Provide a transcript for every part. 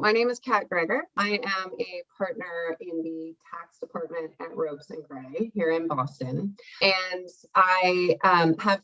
My name is Kat Gregor. I am a partner in the tax department at Ropes and Gray here in Boston. And I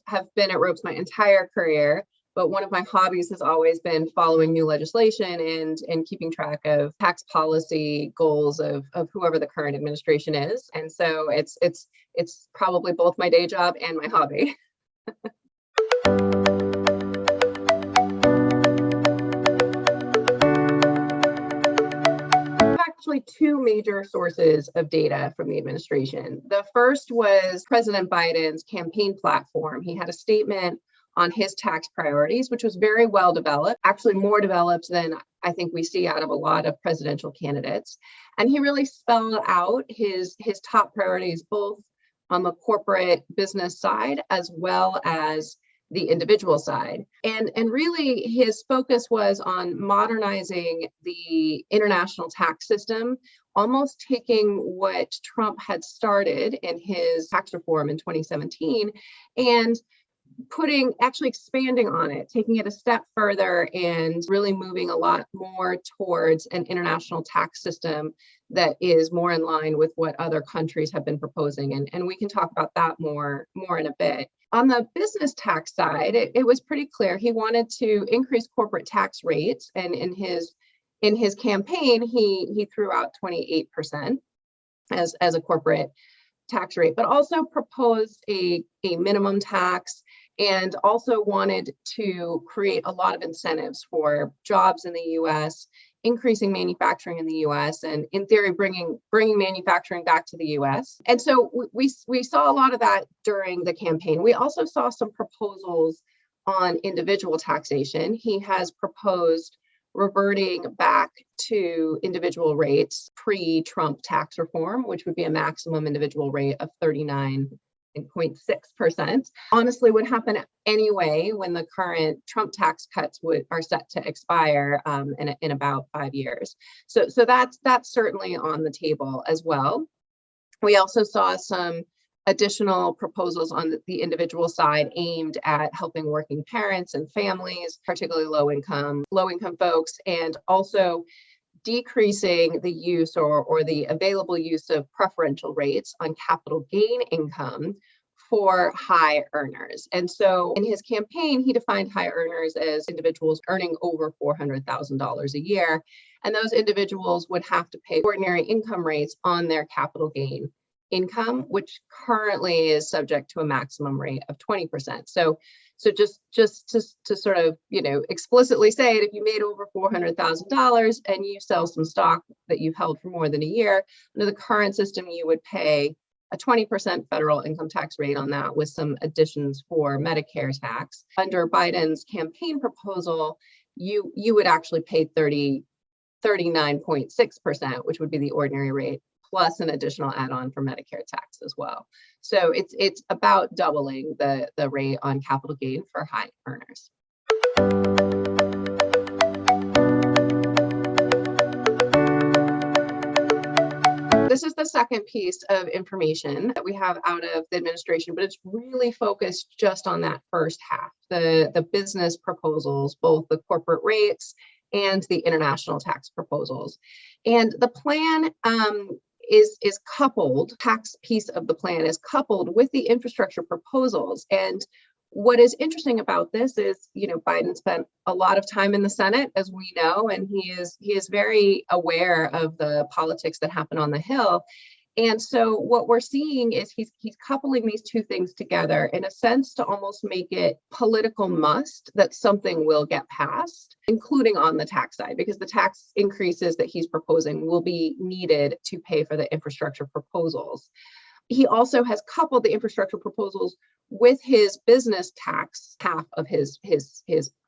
have been at Ropes my entire career, but one of my hobbies has always been following new legislation and keeping track of tax policy goals of whoever the current administration is. And so it's probably both my day job and my hobby. Actually two major sources of data from the administration. The first was President Biden's campaign platform. He had a statement on his tax priorities, which was very well developed, actually more developed than I think we see out of a lot of presidential candidates. And he really spelled out his top priorities, both on the corporate business side as well as the individual side. And really his focus was on modernizing the international tax system, almost taking what Trump had started in his tax reform in 2017 and actually expanding on it, taking it a step further and really moving a lot more towards an international tax system that is more in line with what other countries have been proposing. And we can talk about that more in a bit. On the business tax side, it was pretty clear he wanted to increase corporate tax rates. And in his campaign, he threw out 28% as a corporate tax rate, but also proposed a minimum tax and also wanted to create a lot of incentives for jobs in the US, increasing manufacturing in the US, and in theory, bringing manufacturing back to the US. And so we saw a lot of that during the campaign. We also saw some proposals on individual taxation. He has proposed reverting back to individual rates pre-Trump tax reform, which would be a maximum individual rate of 39.6%. Honestly, would happen anyway when the current Trump tax cuts are set to expire in about 5 years. So that's certainly on the table as well. We also saw some additional proposals on the individual side aimed at helping working parents and families, particularly low income folks, and also decreasing the use or the available use of preferential rates on capital gain income for high earners. And so in his campaign, he defined high earners as individuals earning over $400,000 a year. And those individuals would have to pay ordinary income rates on their capital gain income, which currently is subject to a maximum rate of 20%. So just to sort of, explicitly say it, if you made over $400,000 and you sell some stock that you've held for more than a year, under the current system, you would pay a 20% federal income tax rate on that with some additions for Medicare tax. Under Biden's campaign proposal, you would actually pay 39.6%, which would be the ordinary rate, plus an additional add-on for Medicare tax as well. So it's about doubling the rate on capital gain for high earners. This is the second piece of information that we have out of the administration, but it's really focused just on that first half, the business proposals, both the corporate rates and the international tax proposals. And the plan is coupled, tax piece of the plan is coupled with the infrastructure proposals. And what is interesting about this is, Biden spent a lot of time in the Senate, as we know, and he is very aware of the politics that happen on the Hill. And so what we're seeing is he's coupling these two things together in a sense to almost make it political must that something will get passed, including on the tax side, because the tax increases that he's proposing will be needed to pay for the infrastructure proposals. He also has coupled the infrastructure proposals with his business tax half of his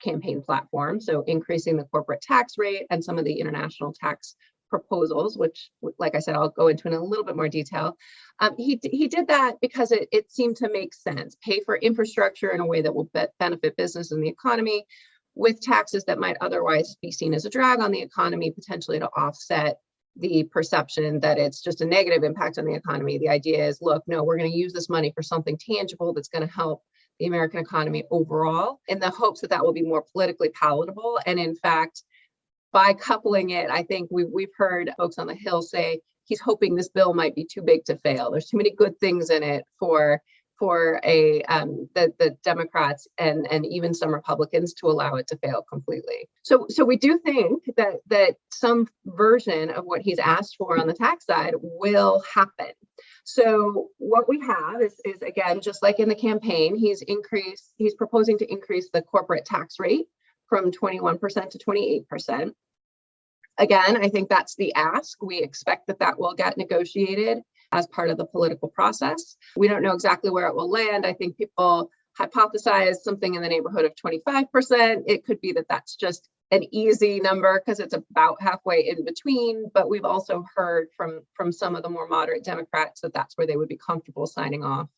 campaign platform, so increasing the corporate tax rate and some of the international tax proposals, which, like I said, I'll go into in a little bit more detail. He did that because it seemed to make sense. Pay for infrastructure in a way that will benefit business and the economy with taxes that might otherwise be seen as a drag on the economy, potentially to offset the perception that it's just a negative impact on the economy. The idea is, look, no, we're going to use this money for something tangible that's going to help the American economy overall, in the hopes that that will be more politically palatable. And in fact, by coupling it, I think we've heard folks on the Hill say he's hoping this bill might be too big to fail. There's too many good things in it for the Democrats and even some Republicans to allow it to fail completely. So we do think that some version of what he's asked for on the tax side will happen. So what we have is again, just like in the campaign, he's proposing to increase the corporate tax rate from 21% to 28%. Again, I think that's the ask. We expect that will get negotiated as part of the political process. We don't know exactly where it will land. I think people hypothesize something in the neighborhood of 25%. It could be that that's just an easy number because it's about halfway in between, but we've also heard from some of the more moderate Democrats that that's where they would be comfortable signing off.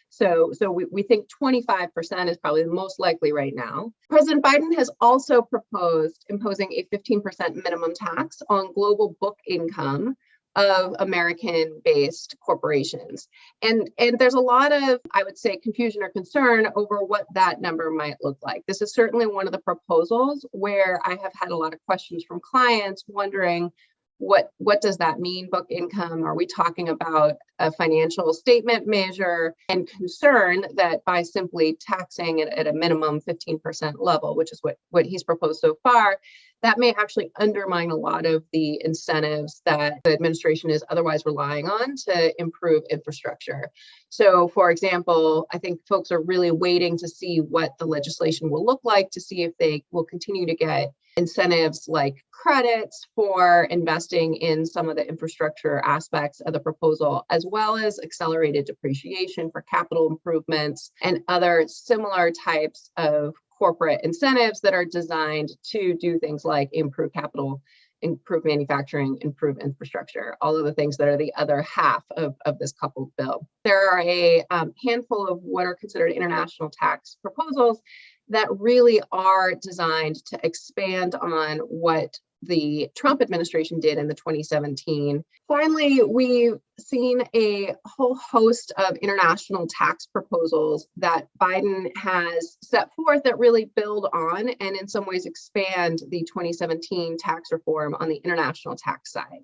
So we think 25% is probably the most likely right now. President Biden has also proposed imposing a 15% minimum tax on global book income of American-based corporations. And there's a lot of, I would say, confusion or concern over what that number might look like. This is certainly one of the proposals where I have had a lot of questions from clients wondering, what does that mean, book income? Are we talking about a financial statement measure? And concern that by simply taxing it at a minimum 15% level, which is what he's proposed so far, that may actually undermine a lot of the incentives that the administration is otherwise relying on to improve infrastructure. So, for example, I think folks are really waiting to see what the legislation will look like to see if they will continue to get incentives like credits for investing in some of the infrastructure aspects of the proposal, as well as accelerated depreciation for capital improvements and other similar types of corporate incentives that are designed to do things like improve capital, improve manufacturing, improve infrastructure, all of the things that are the other half of this coupled bill. There are a handful of what are considered international tax proposals that really are designed to expand on what the Trump administration did in the 2017. Finally, we've seen a whole host of international tax proposals that Biden has set forth that really build on and in some ways expand the 2017 tax reform on the international tax side.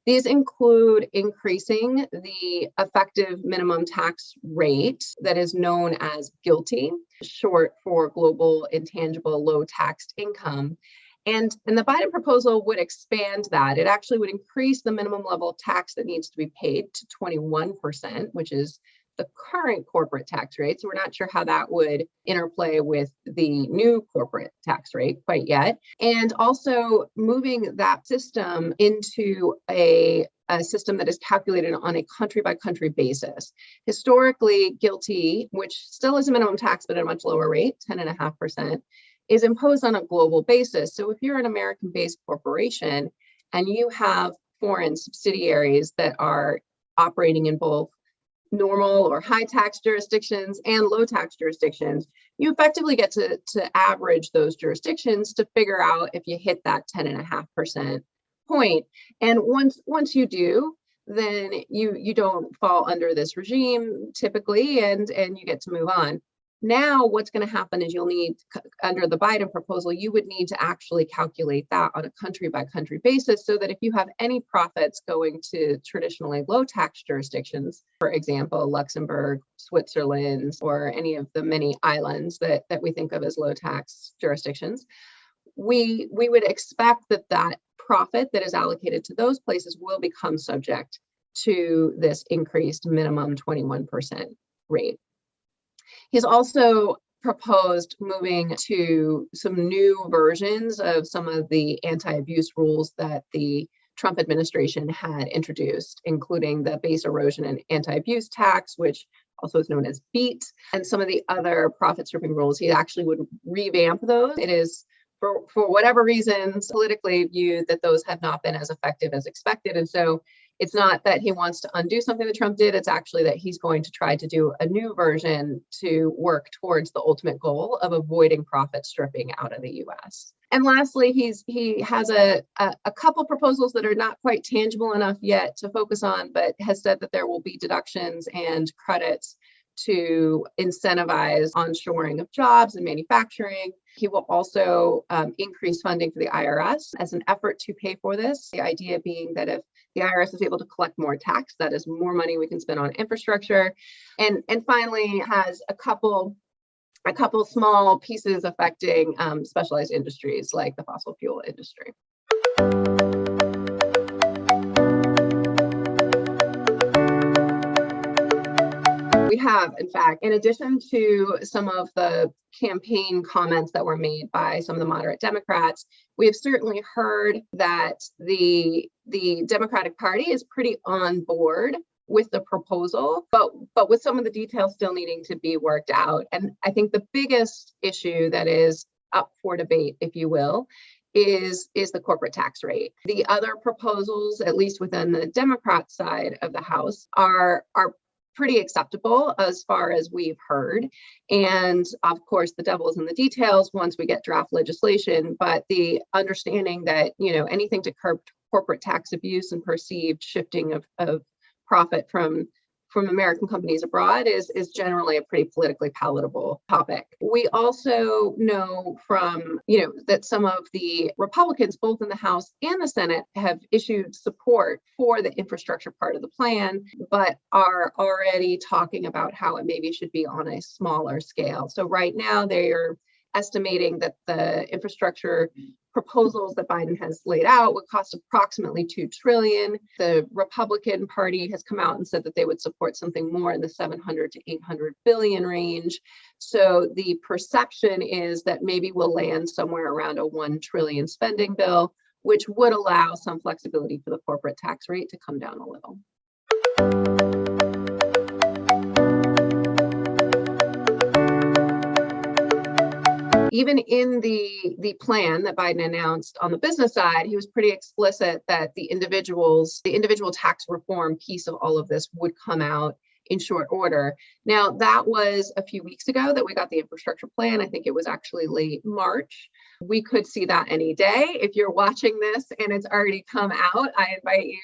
These include increasing the effective minimum tax rate that is known as GILTI, short for Global Intangible Low Taxed Income. And the Biden proposal would expand that. It actually would increase the minimum level of tax that needs to be paid to 21%, which is the current corporate tax rate. So we're not sure how that would interplay with the new corporate tax rate quite yet. And also moving that system into a system that is calculated on a country by country basis. Historically, GILTI, which still is a minimum tax, but at a much lower rate, 10.5%, is imposed on a global basis. So if you're an American-based corporation and you have foreign subsidiaries that are operating in both normal or high tax jurisdictions and low tax jurisdictions, you effectively get to average those jurisdictions to figure out if you hit that 10.5% point. And once you do, then you don't fall under this regime typically, and you get to move on. Now, what's going to happen is you'll need, under the Biden proposal, you would need to actually calculate that on a country by country basis so that if you have any profits going to traditionally low tax jurisdictions, for example, Luxembourg, Switzerland, or any of the many islands that we think of as low tax jurisdictions, we would expect that profit that is allocated to those places will become subject to this increased minimum 21% rate. He's also proposed moving to some new versions of some of the anti-abuse rules that the Trump administration had introduced, including the base erosion and anti-abuse tax, which also is known as BEAT, and some of the other profit stripping rules. He actually would revamp those. It is, for whatever reasons, politically viewed that those have not been as effective as expected. And so it's not that he wants to undo something that Trump did. It's actually that he's going to try to do a new version to work towards the ultimate goal of avoiding profit stripping out of the U.S. And lastly, he has a couple proposals that are not quite tangible enough yet to focus on, but has said that there will be deductions and credits to incentivize onshoring of jobs and manufacturing. He will also increase funding for the IRS as an effort to pay for this. The idea being that if the IRS is able to collect more tax, that is more money we can spend on infrastructure. And finally, has a couple small pieces affecting specialized industries like the fossil fuel industry. We have, in fact, in addition to some of the campaign comments that were made by some of the moderate Democrats, we have certainly heard that the Democratic Party is pretty on board with the proposal, but with some of the details still needing to be worked out. And I think the biggest issue that is up for debate, if you will, is the corporate tax rate. The other proposals, at least within the Democrat side of the House, are pretty acceptable as far as we've heard. And of course, the devil is in the details once we get draft legislation, but the understanding that, anything to curb corporate tax abuse and perceived shifting of profit from American companies abroad is generally a pretty politically palatable topic. We also know from, that some of the Republicans, both in the House and the Senate, have issued support for the infrastructure part of the plan, but are already talking about how it maybe should be on a smaller scale. So right now they are estimating that the infrastructure proposals that Biden has laid out would cost approximately $2 trillion. The Republican Party has come out and said that they would support something more in the 700 to 800 billion range. So the perception is that maybe we'll land somewhere around a $1 trillion spending bill, which would allow some flexibility for the corporate tax rate to come down a little. Even in the plan that Biden announced on the business side, he was pretty explicit that the individual tax reform piece of all of this would come out in short order. Now, that was a few weeks ago that we got the infrastructure plan. I think it was actually late March. We could see that any day. If you're watching this and it's already come out, I invite you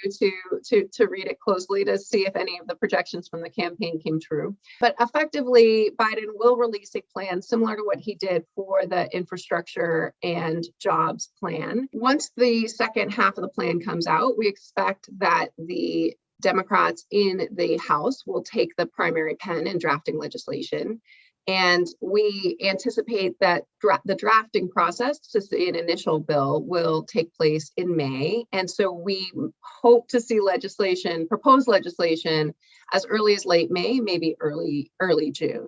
to read it closely to see if any of the projections from the campaign came true. But effectively, Biden will release a plan similar to what he did for the infrastructure and jobs plan. Once the second half of the plan comes out, we expect that the Democrats in the House will take the primary pen in drafting legislation. And we anticipate that the drafting process to see an initial bill will take place in May. And so we hope to see proposed legislation as early as late May, maybe early June.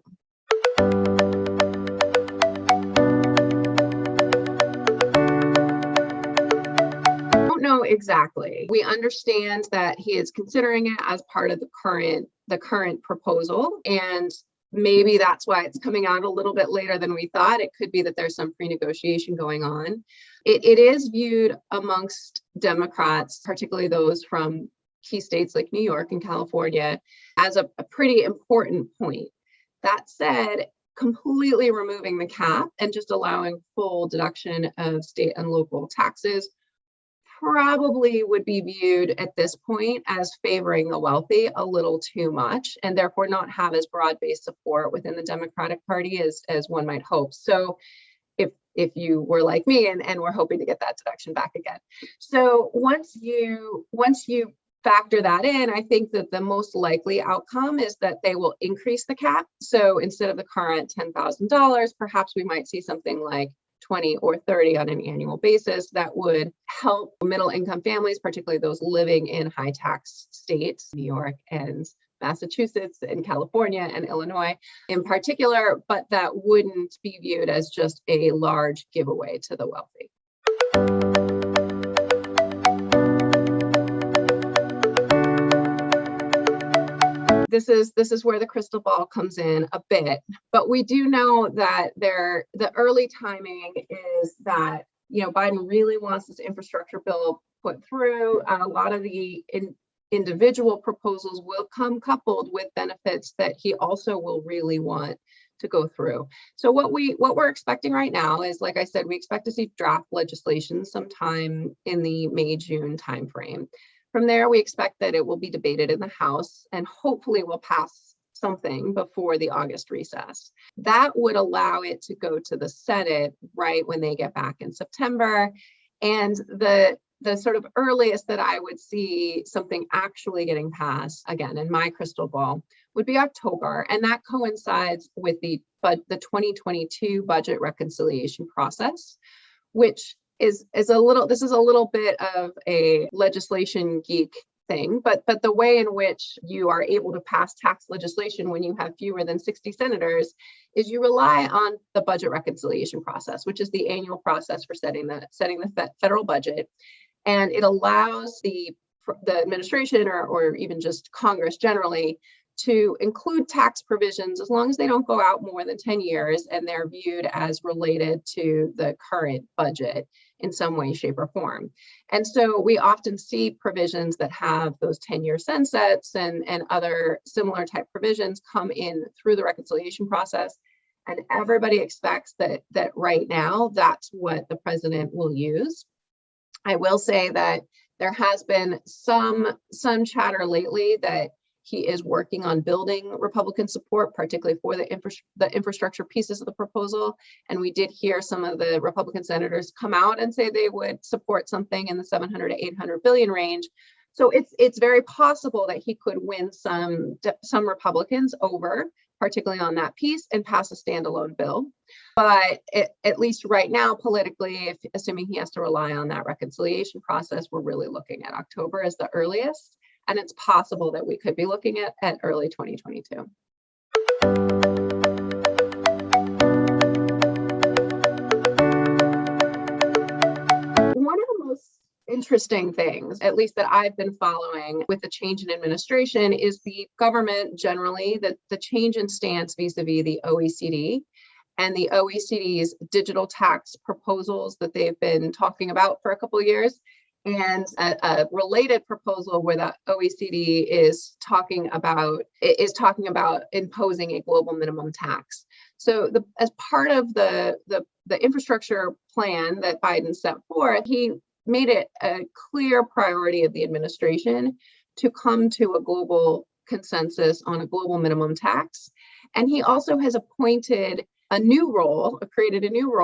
Know exactly. We understand that he is considering it as part of the current proposal, and maybe that's why it's coming out a little bit later than we thought. It could be that there's some pre-negotiation going on. It is viewed amongst Democrats, particularly those from key states like New York and California, as a pretty important point. That said, completely removing the cap and just allowing full deduction of state and local taxes probably would be viewed at this point as favoring the wealthy a little too much, and therefore not have as broad-based support within the Democratic Party as one might hope. So if you were like me and we're hoping to get that deduction back again. So once you factor that in, I think that the most likely outcome is that they will increase the cap. So instead of the current $10,000, perhaps we might see something like 20 or 30 on an annual basis. That would help middle income families, particularly those living in high tax states, New York and Massachusetts and California and Illinois in particular, but that wouldn't be viewed as just a large giveaway to the wealthy. This is where the crystal ball comes in a bit, but we do know that the early timing is that Biden really wants this infrastructure bill put through. A lot of the individual proposals will come coupled with benefits that he also will really want to go through. So what we're expecting right now is, like I said, we expect to see draft legislation sometime in the May-June timeframe. From there, we expect that it will be debated in the House and hopefully will pass something before the August recess. That would allow it to go to the Senate right when they get back in September. And the sort of earliest that I would see something actually getting passed, again, in my crystal ball, would be October. And that coincides with the 2022 budget reconciliation process, which is a little bit of a legislation geek thing, but the way in which you are able to pass tax legislation when you have fewer than 60 senators is you rely on the budget reconciliation process, which is the annual process for setting the federal budget. And it allows the administration or even just Congress generally to include tax provisions as long as they don't go out more than 10 years and they're viewed as related to the current budget in some way, shape, or form. And so we often see provisions that have those 10-year sunsets and other similar type provisions come in through the reconciliation process. And everybody expects that right now, that's what the president will use. I will say that there has been some chatter lately that he is working on building Republican support, particularly for the infrastructure pieces of the proposal. And we did hear some of the Republican senators come out and say they would support something in the 700 to 800 billion range. So it's very possible that he could win some Republicans over, particularly on that piece, and pass a standalone bill. But at least right now, politically, assuming he has to rely on that reconciliation process, we're really looking at October as the earliest. And it's possible that we could be looking at early 2022. One of the most interesting things, at least that I've been following with the change in administration, is the government generally, the change in stance vis-a-vis the OECD and the OECD's digital tax proposals that they've been talking about for a couple of years. And a related proposal where the OECD is talking about imposing a global minimum tax. So as part of the infrastructure plan that Biden set forth, he made it a clear priority of the administration to come to a global consensus on a global minimum tax. And he also has created a new role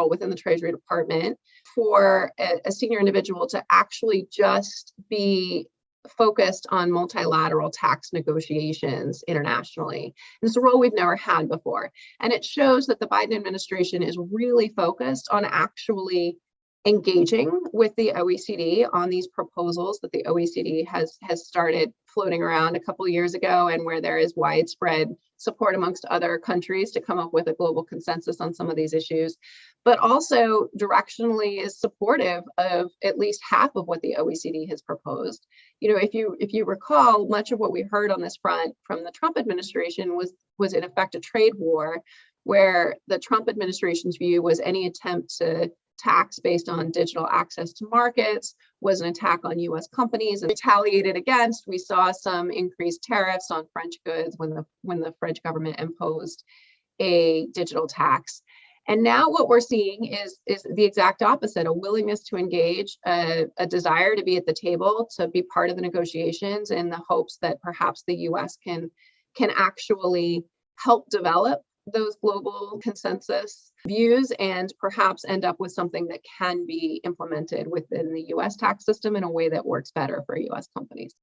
within the Treasury Department for a senior individual to actually just be focused on multilateral tax negotiations internationally. And it's a role we've never had before. And it shows that the Biden administration is really focused on actually engaging with the OECD on these proposals that the OECD has started floating around a couple of years ago, and where there is widespread support amongst other countries to come up with a global consensus on some of these issues, but also directionally is supportive of at least half of what the OECD has proposed. You know, if you recall, much of what we heard on this front from the Trump administration was in effect a trade war, where the Trump administration's view was any attempt to tax based on digital access to markets was an attack on U.S. companies and retaliated against. We saw some increased tariffs on French goods when the French government imposed a digital tax. And now what we're seeing is the exact opposite: a willingness to engage, a desire to be at the table, to be part of the negotiations, in the hopes that perhaps the U.S. can actually help develop those global consensus views and perhaps end up with something that can be implemented within the U.S. tax system in a way that works better for U.S. companies.